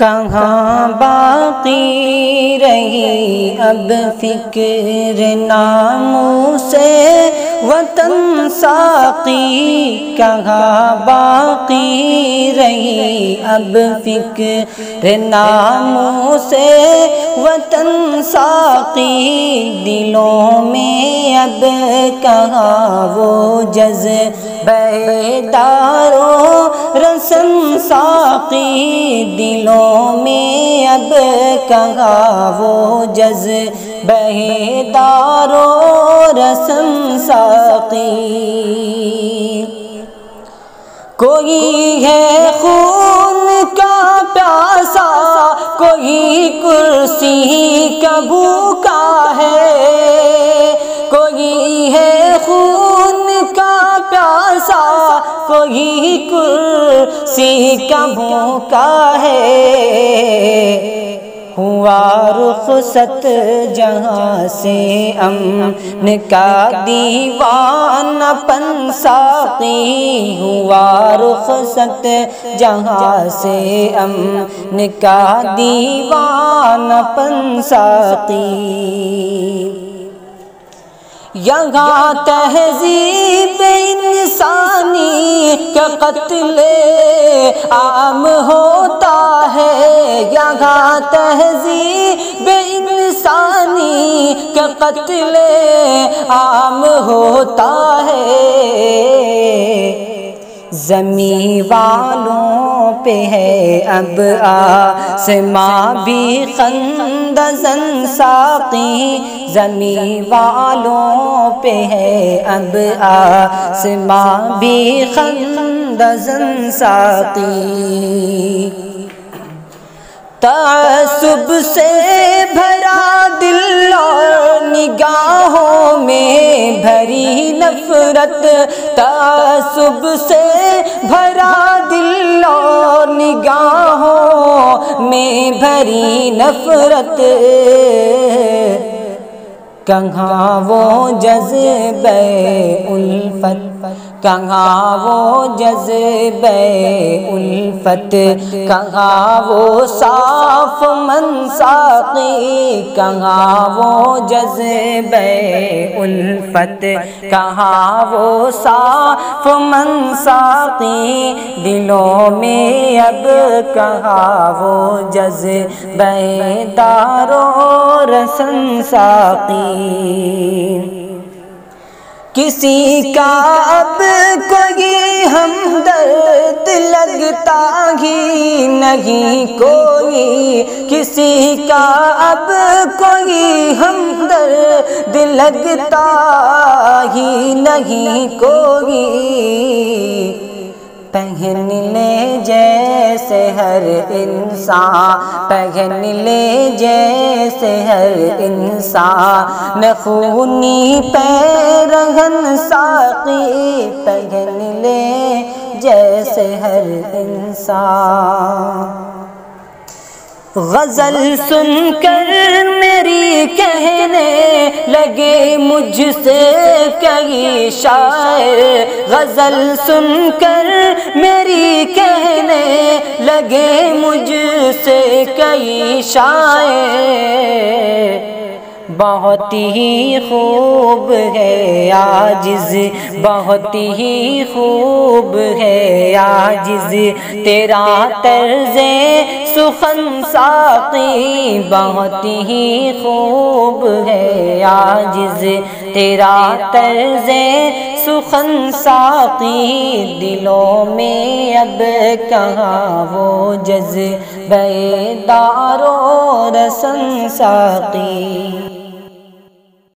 کہاں باقی رہی اب فکر ناموں سے وطن ساقی، کہاں باقی رہی اب فکر ناموں سے وطن ساقی، دلوں میں اب کہاں وہ جذبہ دار و رسن ساقی، دلوں میں اب کہاں وہ جذبہ دار و رسن ساقی، کوئی ہے خون کا پیاسا، کوئی کرسی کا بھوکا ہے، کوئی ہے خون کا پیاسا، کوئی کرسی کا بھوکا ہے، ہوا رخصت جہاں سے امن کا دیوان پن ساقی، ہوا رخصت جہاں سے امن کا دیوان پن ساقی، یہاں تہذیب انسانی کا قتل عام ہوتا ہے، یہاں تہذیب انسانی کا قتل عام ہوتا ہے، زمین والوں پہ ہے اب آسماں بھی خندزن ساقی، زمین والوں پہ ہے اب آسماں بھی خندزن ساقی، تعصب سے بھرا دل اور نگاہوں میں بھری نفرت، تعصب سے بھرا دل اور نگاہوں میں بھری نفرت، کہاں وہ جذبہ الفت، کہاں وہ جذبہ الفت، کہاں وہ صاف من ساقی، کہاں وہ جذبہ الفت، کہاں وہ صاف من ساقی، دلوں میں اب کہاں وہ جذبہ دار و رسن ساقی، کسی کا اب کوئی ہمدرد لگتا ہی نہیں کوئی، کسی کا اب کوئی ہمدرد لگتا ہی نہیں کوئی، پہن لے جیسے ہر انسان، پہن لے جیسے ہر انسان خونی پیرہن ساقی، پہن لے جیسے ہر انسان، غزل سن کر میری کہنے لگے مجھ سے کئی شاعر، غزل سن کر میری کہنے لگے مجھ سے کئی شاعر، بہت ہی خوب ہے عاجز، بہت ہی خوب ہے عاجز تیرا طرز سخن ساقی، بہت ہی خوب ہے عاجز تیرا طرز سخن ساقی، دلوں میں اب کہاں وہ جذبہ دار و رسن ساقی۔